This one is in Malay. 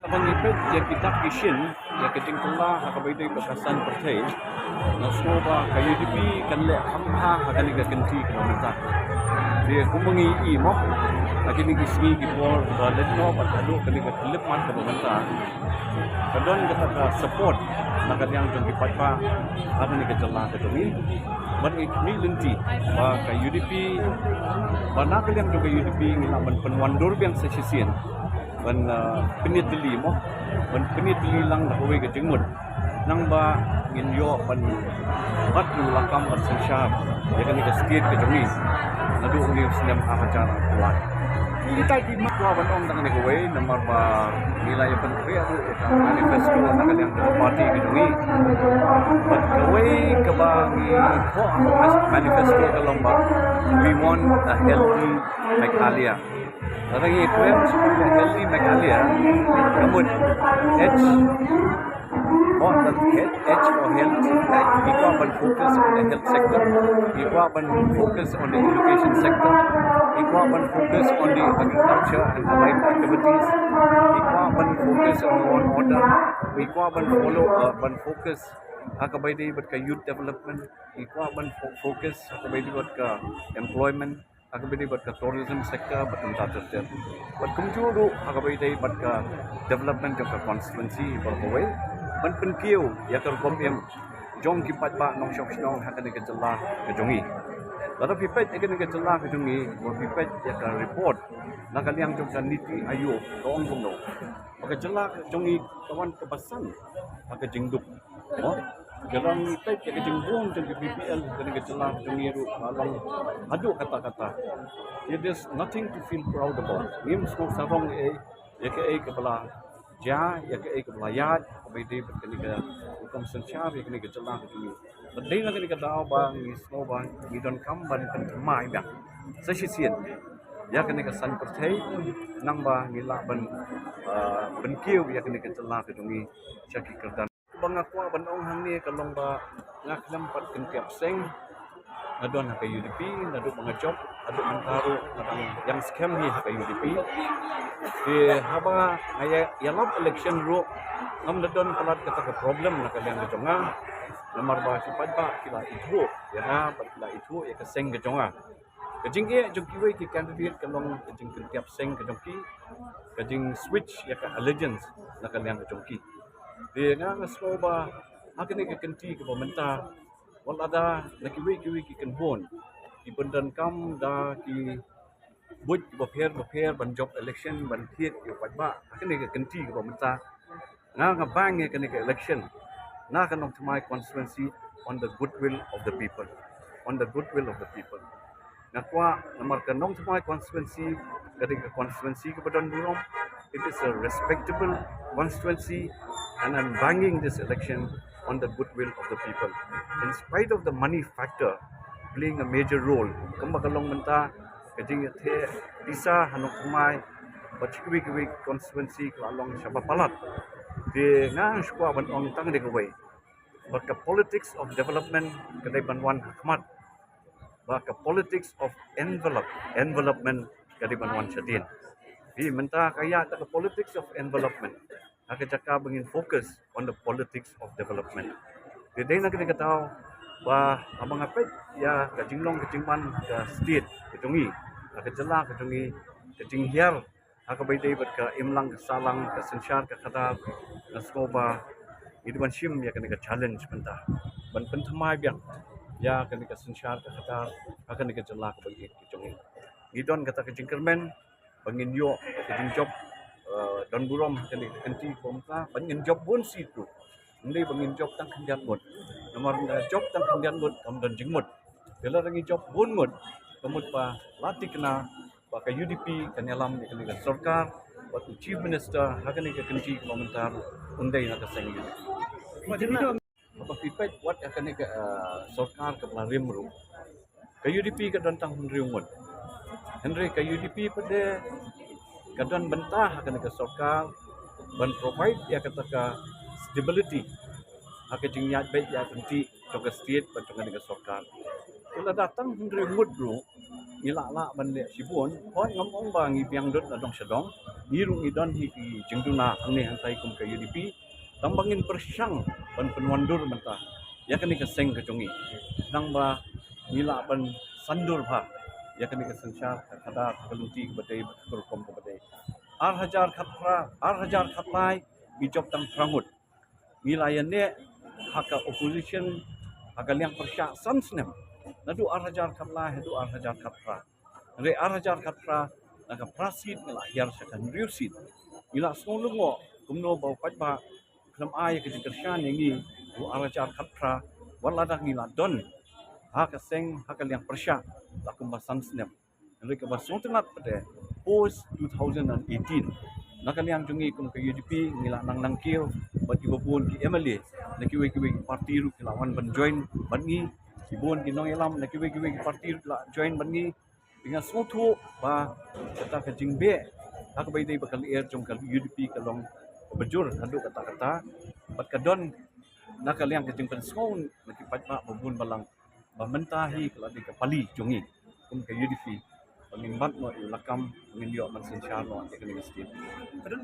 Pangipit yang kita kishin yang keting tula hakabayday bakasan pertay na snoba ka UDP kanle hamha hakani ka kynti kilometer dia kumangi mo akini kisgi gipor letno patado kani ka klip man kilometer kadon kata ka support nakanyang jong gipatpa hakani ka jalla ka dumi ban ikni linti ba ka UDP bana kaliang jong ka UDP ngilaman penwandur biang sesisian ban penitili mo ban penitili lang nakaway ka jengmud nang ba nginyo ban bat nu lakam ban sensyar ya kan ka state ka jongi nadu uni sinem acara kuat kita di makwa ban ong dang nakaway namar ba nilai ban kriya du manifesto nang kaliang party ka jongi ban kaway ka ba ni ko manifesto ka lomba we want a healthy Meghalaya. Orang itu yang sebenarnya healthy Meghalaya, namun H for health, kita akan fokus on the health sector, kita akan fokus on the education sector, kita akan fokus on the agriculture and allied activities, kita akan fokus on law and order, kita akan fokus hakabayday buat ke youth development, kita akan fokus hakabayday buat ke employment. Hakabayday buat ke tourism sector betul saja. Buat kumjuru hakabayday buat ke development ke constituency berkawai. Ban penkiu ya terkom yang jong kipat ba nong shop nong hakane ke jelah ke jongi. Lalu pipet akan ke jelah ke jongi, pipet ya ke report. Nakal yang jong niti ayu kawan kumno. Ke jelah ke jongi kawan kebasan. Ke jingdup. Oh. Dalam type yang kejenggung dan BPL dan kejelah jengiru alang aduk kata-kata. There's nothing to feel proud about. Ngim semua sarong ya ke kepala ja ya ke kepala yad kabidi berkini ke hukum sensyar ya kini kejelah jengi. Berdei lagi ni kata bang ni semua bang ni don kamban pentemai bang. Sesisian. Ya kini kesan percaya nang bang nilak benkiu ya kini kejelah jengi syaki kerdan. Bangakwa banong hang ni kalong ba ngaklam pat kentiap seng nadon ha UDP nadu mga job adu mantaro yang scam ni ha UDP di haba ay yalab election ro ngam nadon palat kata ke problem na kaliang kejonga lamar ba sipat ba kila itu ya na pat kila itu ya keseng kejonga kejing ye jongkiwe ki candidate kalong kejing kentiap seng kejongki kejing switch ya ka allegiance na kaliang kejongki dia nga semua ba akan ke kynti ke mynta wal ada nakiwi ki kenhon ki bendan kam da ki buj bapher ban job election ban thiet ki ba akan ke kynti ke mynta nga bang ke election na kanong my constituency on the goodwill of the people nakwa namar kanong my constituency ke constituency ke badan burom it is a respectable constituency. And I'm banging this election on the goodwill of the people. In spite of the money factor playing a major role, kamakalong menta, kajing yate, disa hanok tumay, bachikwi constituency kalalong shabapalat. Di nga shukwa ban ong tang digaway. Baka politics of development kadai banwan hakmat. Baka politics of envelopment kadai banwan syadin. Di menta kaya ta politics of envelopment. Akan cakap ingin fokus on the politics of development. Dia nak kita tahu bahawa abang apet ya kejinglong kejingman ke state kejongi, ke jelah kejongi, kejinghiar, akan bayi buat ke imlang ke salang ke sensyar ke kata ke skoba itu ban shim ya kena ke challenge mentah. Ban pentemai biang ya kena ke sensyar ke kata akan ke jelah ke bayi kejongi. Idon kata kejingkermen bangin yo kejing job dan burom kali kenti pomta bangin job pun situ ndai bangin job tang kendian mut nomor job tang kendian mut kam dan jengmut bela rangi job pun mut kemut pa lati kena pakai UDP kan alam ni kali sarkar waktu chief minister hakan ke kenti komentar undai nak seng Jemino apa pipet what akan ke sarkar ke pelarim ru ke UDP ke dantang henriumut Henry ke UDP pada kadang bentah akan ke sarkar ban provide ya kata ke stability akan jingyat baik ya kenti ke state ban ke sarkar kalau datang Henry mood bro ilak ban le sibun pon ngomong bang ibiang dot adong sedong nirung idon hi ki jengduna angne hantai kum ka UDP tambangin persyang ban penwandur menta ya kani ka seng ka jongi nang ba nila ban sandur ba ya kani ka sensyar ka kadar ka luti badai berkom ka badai ar hajar khatlai bi job tang prangut wilayan ne haka opposition agal yang persyak sansnem nadu ar hajar khatlai hadu ar hajar khatra re ar hajar khatra naga prasid ngala hiar sakan riusit ila snolungo kumno bau patba klam ay ke dikersyan yangi u ar hajar khatra wala dak ngila don haka seng haka yang persyak lakum basan snap mereka basong tengat pada post 2018 nakal yang jungi kum ke UDP ngila nang nang kil bat ibon ki MLA nakiwe kiwe parti ru kilawan ban join ban ngi ibon ki nong elam nakiwe kiwe parti ru la join ban ngi dengan sngewthuh ba kata ka jingbe hak bai dei bakal air jong kal UDP kalong bejur adu kata-kata bat kadon nakal yang kejing pen sngong nakipat ma babun balang bamentahi kalau di kepali jongi kum ke UDP pengimbat mo lakam pengindio man sensyar no ekonomi state kadang